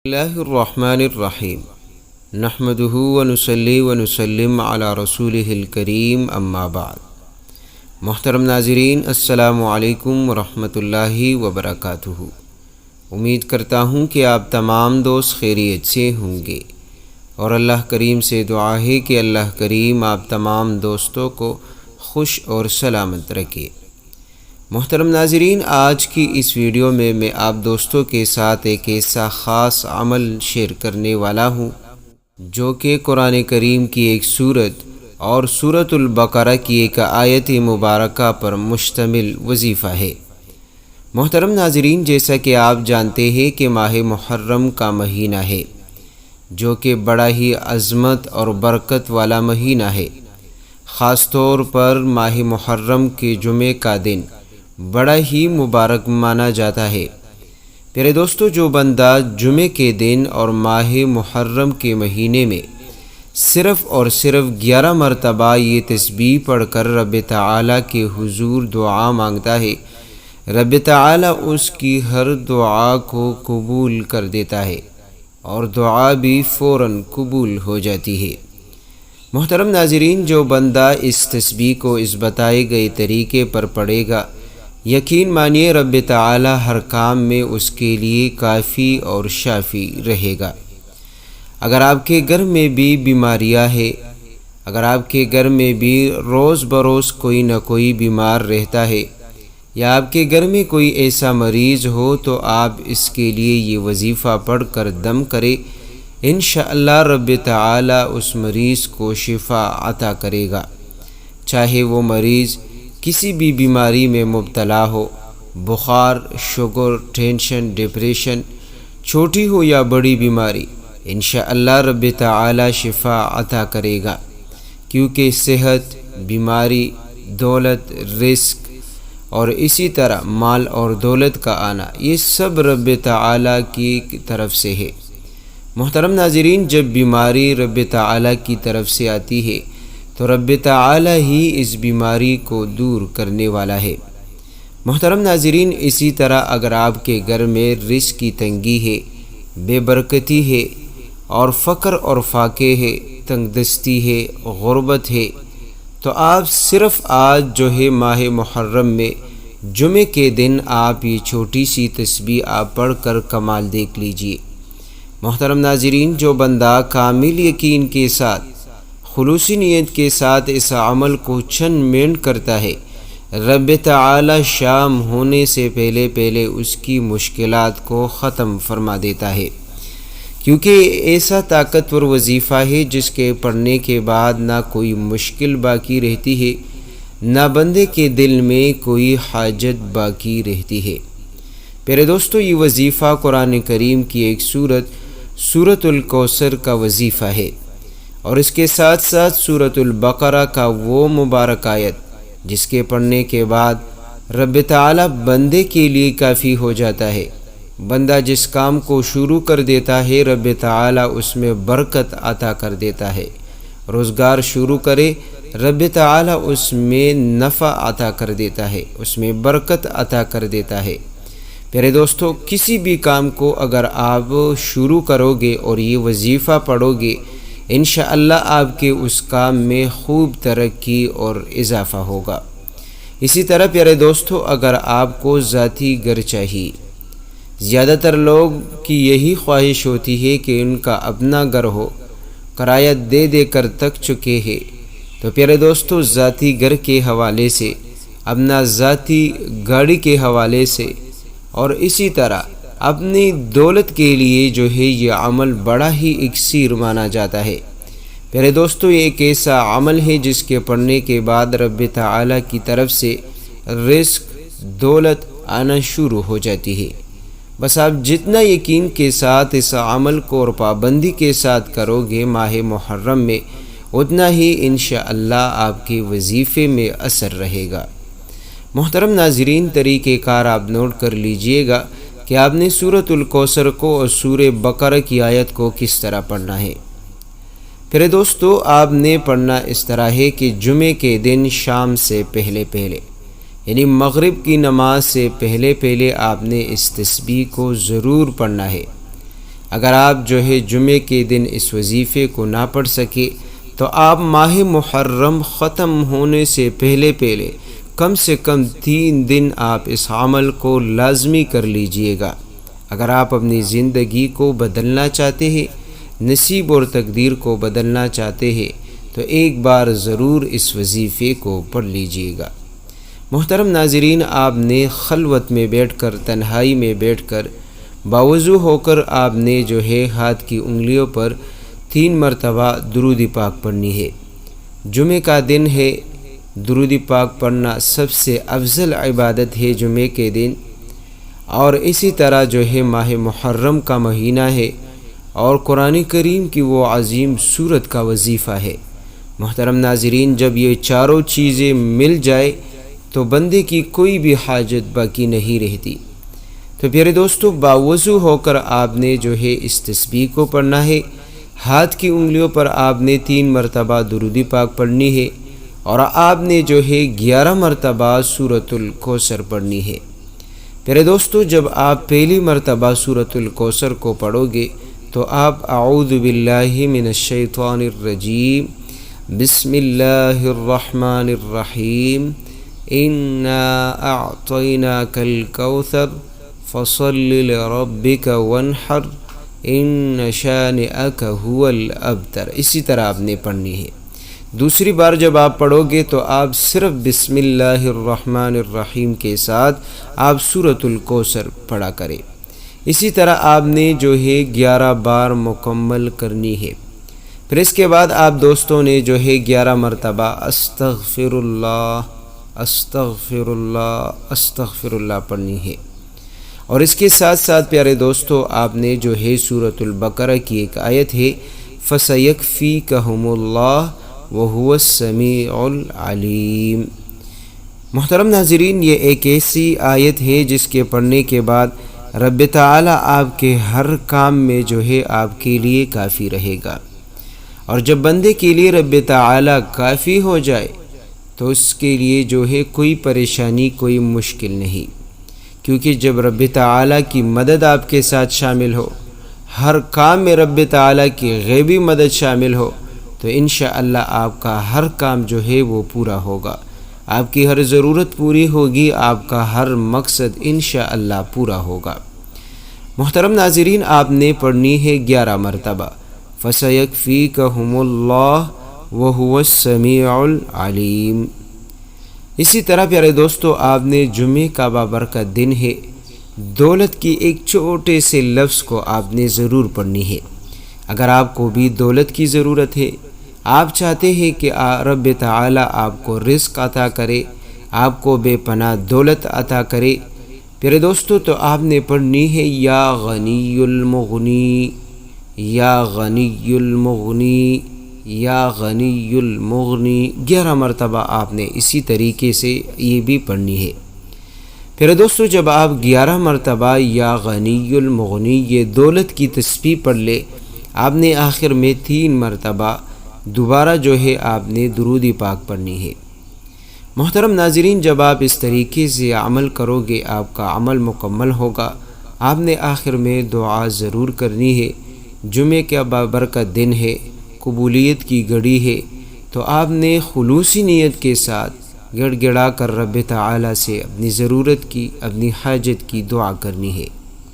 اللہ الرحمن الرحیم نحمدہ ونصلی ونسلم علی رسولہ الکریم اما بعد۔ محترم ناظرین، السلام علیکم ورحمۃ اللہ وبرکاتہ۔ امید کرتا ہوں کہ آپ تمام دوست خیریت سے ہوں گے، اور اللہ کریم سے دعا ہے کہ اللہ کریم آپ تمام دوستوں کو خوش اور سلامت رکھے۔ محترم ناظرین، آج کی اس ویڈیو میں آپ دوستوں کے ساتھ ایک ایسا خاص عمل شیئر کرنے والا ہوں جو کہ قرآن کریم کی ایک سورت اور سورۃ البقرہ کی ایک آیت مبارکہ پر مشتمل وظیفہ ہے۔ محترم ناظرین، جیسا کہ آپ جانتے ہیں کہ ماہ محرم کا مہینہ ہے، جو کہ بڑا ہی عظمت اور برکت والا مہینہ ہے۔ خاص طور پر ماہ محرم کے جمعے کا دن بڑا ہی مبارک مانا جاتا ہے۔ پیارے دوستو، جو بندہ جمعے کے دن اور ماہ محرم کے مہینے میں صرف اور صرف 11 مرتبہ یہ تسبیح پڑھ کر رب تعالیٰ کے حضور دعا مانگتا ہے، رب تعالیٰ اس کی ہر دعا کو قبول کر دیتا ہے اور دعا بھی فوراً قبول ہو جاتی ہے۔ محترم ناظرین، جو بندہ اس تسبیح کو اس بتائے گئے طریقے پر پڑھے گا، یقین مانیے رب تعالی ہر کام میں اس کے لیے کافی اور شافی رہے گا۔ اگر آپ کے گھر میں بھی بیماریاں ہیں، اگر آپ کے گھر میں بھی روز بروز کوئی نہ کوئی بیمار رہتا ہے، یا آپ کے گھر میں کوئی ایسا مریض ہو، تو آپ اس کے لیے یہ وظیفہ پڑھ کر دم کرے، انشاءاللہ رب تعالی اس مریض کو شفا عطا کرے گا۔ چاہے وہ مریض کسی بھی بیماری میں مبتلا ہو، بخار، شوگر، ٹینشن، ڈپریشن، چھوٹی ہو یا بڑی بیماری، انشاءاللہ رب تعالی شفا عطا کرے گا، کیونکہ صحت، بیماری، دولت، رزق اور اسی طرح مال اور دولت کا آنا، یہ سب رب تعالی کی طرف سے ہے۔ محترم ناظرین، جب بیماری رب تعالی کی طرف سے آتی ہے تو رب تعالی ہی اس بیماری کو دور کرنے والا ہے۔ محترم ناظرین، اسی طرح اگر آپ کے گھر میں رزق کی تنگی ہے، بے برکتی ہے اور فقر اور فاقے ہے، تنگ دستی ہے، غربت ہے، تو آپ صرف آج جو ہے ماہ محرم میں جمعے کے دن آپ یہ چھوٹی سی تسبیح آپ پڑھ کر کمال دیکھ لیجئے۔ محترم ناظرین، جو بندہ کامل یقین کے ساتھ، خلوصی نیت کے ساتھ اس عمل کو چند منٹ کرتا ہے، رب تعالی شام ہونے سے پہلے اس کی مشکلات کو ختم فرما دیتا ہے، کیونکہ ایسا طاقتور وظیفہ ہے جس کے پڑھنے کے بعد نہ کوئی مشکل باقی رہتی ہے، نہ بندے کے دل میں کوئی حاجت باقی رہتی ہے۔ پیارے دوستو، یہ وظیفہ قرآن کریم کی ایک سورۃ الکوثر کا وظیفہ ہے، اور اس کے ساتھ ساتھ سورۃ البقرہ کا وہ مبارک آیت جس کے پڑھنے کے بعد رب تعالی بندے کے لیے کافی ہو جاتا ہے۔ بندہ جس کام کو شروع کر دیتا ہے، رب تعالی اس میں برکت عطا کر دیتا ہے۔ روزگار شروع کرے، رب تعالی اس میں نفع عطا کر دیتا ہے، اس میں برکت عطا کر دیتا ہے۔ پیارے دوستو، کسی بھی کام کو اگر آپ شروع کرو گے اور یہ وظیفہ پڑھو گے، انشاءاللہ آپ کے اس کام میں خوب ترقی اور اضافہ ہوگا۔ اسی طرح پیارے دوستو، اگر آپ کو ذاتی گھر چاہیے، زیادہ تر لوگ کی یہی خواہش ہوتی ہے کہ ان کا اپنا گھر ہو، کرایہ دے کر تک چکے ہیں، تو پیارے دوستو ذاتی گھر کے حوالے سے، اپنا ذاتی گاڑی کے حوالے سے، اور اسی طرح اپنی دولت کے لیے جو ہے یہ عمل بڑا ہی اکسیر مانا جاتا ہے۔ پیارے دوستو، یہ ایک ایسا عمل ہے جس کے پڑھنے کے بعد رب تعالی کی طرف سے رزق، دولت آنا شروع ہو جاتی ہے۔ بس آپ جتنا یقین کے ساتھ اس عمل کو اور پابندی کے ساتھ کرو گے ماہ محرم میں، اتنا ہی انشاءاللہ آپ کے وظیفے میں اثر رہے گا۔ محترم ناظرین، طریقہ کار آپ نوٹ کر لیجئے گا کہ آپ نے سورۃ الکوثر کو اور سورہ بقرہ کی آیت کو کس طرح پڑھنا ہے۔ پھر دوستو، آپ نے پڑھنا اس طرح ہے کہ جمعے کے دن شام سے پہلے یعنی مغرب کی نماز سے پہلے آپ نے اس تسبیح کو ضرور پڑھنا ہے۔ اگر آپ جو ہے جمعے کے دن اس وظیفے کو نہ پڑھ سکے تو آپ ماہ محرم ختم ہونے سے پہلے کم سے کم 3 دن آپ اس عمل کو لازمی کر لیجئے گا۔ اگر آپ اپنی زندگی کو بدلنا چاہتے ہیں، نصیب اور تقدیر کو بدلنا چاہتے ہیں، تو ایک بار ضرور اس وظیفے کو پڑھ لیجئے گا۔ محترم ناظرین، آپ نے خلوت میں بیٹھ کر، تنہائی میں بیٹھ کر، باوضو ہو کر آپ نے جو ہے ہاتھ کی انگلیوں پر 3 مرتبہ درود پاک پڑھنی ہے۔ جمعے کا دن ہے، درود پاک پڑھنا سب سے افضل عبادت ہے جمعے کے دن، اور اسی طرح جو ہے ماہ محرم کا مہینہ ہے اور قرآن کریم کی وہ عظیم سورت کا وظیفہ ہے۔ محترم ناظرین، جب یہ چاروں چیزیں مل جائے تو بندے کی کوئی بھی حاجت باقی نہیں رہتی۔ تو پیارے دوستو، باوضو ہو کر آپ نے جو ہے اس تسبیح کو پڑھنا ہے، ہاتھ کی انگلیوں پر آپ نے 3 مرتبہ درود پاک پڑھنی ہے، اور آپ نے جو ہے 11 مرتبہ سورۃ الکوثر پڑھنی ہے۔ پیارے دوستو، جب آپ پہلی مرتبہ سورۃ الکوثر کو پڑھو گے تو آپ اعوذ باللہ من الشیطان الرجیم، بسم اللہ الرحمن الرحیم، انا اعطیناک الکوثر فصل لربک وانحر ان شانئک هو الابتر، اسی طرح آپ نے پڑھنی ہے۔ دوسری بار جب آپ پڑھو گے تو آپ صرف بسم اللہ الرحمن الرحیم کے ساتھ آپ سورۃ الکوثر پڑھا کریں۔ اسی طرح آپ نے جو ہے 11 بار مکمل کرنی ہے۔ پھر اس کے بعد آپ دوستوں نے جو ہے 11 مرتبہ استغفر اللہ استغفر اللہ استغفر اللہ پڑھنی ہے۔ اور اس کے ساتھ ساتھ پیارے دوستو، آپ نے جو ہے سورۃ البقرہ کی ایک آیت ہے، فَسَيَكْفِيكَهُمُ اللَّهُ وَهُوَ السَّمِيعُ الْعَلِيمُ۔ محترم ناظرین، یہ ایک ایسی آیت ہے جس کے پڑھنے کے بعد رب تعالیٰ آپ کے ہر کام میں جو ہے آپ کے لیے کافی رہے گا، اور جب بندے کے لیے رب تعالیٰ کافی ہو جائے تو اس کے لیے جو ہے کوئی پریشانی، کوئی مشکل نہیں، کیونکہ جب رب تعالیٰ کی مدد آپ کے ساتھ شامل ہو، ہر کام میں رب تعالیٰ کی غیبی مدد شامل ہو، تو انشاءاللہ آپ کا ہر کام جو ہے وہ پورا ہوگا، آپ کی ہر ضرورت پوری ہوگی، آپ کا ہر مقصد انشاءاللہ پورا ہوگا۔ محترم ناظرین، آپ نے پڑھنی ہے 11 مرتبہ فَسَيَكْفِيكَهُمُ اللَّهُ وَهُوَ السَّمِيعُ الْعَلِيمُ۔ اسی طرح پیارے دوستو، آپ نے جمعے کا بابرکت دن ہے، دولت کی ایک چھوٹے سے لفظ کو آپ نے ضرور پڑھنی ہے۔ اگر آپ کو بھی دولت کی ضرورت ہے، آپ چاہتے ہیں کہ رب تعالیٰ آپ کو رزق عطا کرے، آپ کو بے پناہ دولت عطا کرے، پیارے دوستو، تو آپ نے پڑھنی ہے یا غنی المغنی یا غنی المغنی یا غنی المغنی، 11 مرتبہ آپ نے اسی طریقے سے یہ بھی پڑھنی ہے۔ پھر دوستو، جب آپ 11 مرتبہ یا غنی المغنی یہ دولت کی تسبیح پڑھ لے، آپ نے آخر میں 3 مرتبہ دوبارہ جو ہے آپ نے درود پاک پڑھنی ہے۔ محترم ناظرین، جب آپ اس طریقے سے عمل کرو گے، آپ کا عمل مکمل ہوگا۔ آپ نے آخر میں دعا ضرور کرنی ہے۔ جمعے کا بابرکت دن ہے، قبولیت کی گھڑی ہے، تو آپ نے خلوصی نیت کے ساتھ گڑ گڑا کر رب تعالیٰ سے اپنی ضرورت کی، اپنی حاجت کی دعا کرنی ہے۔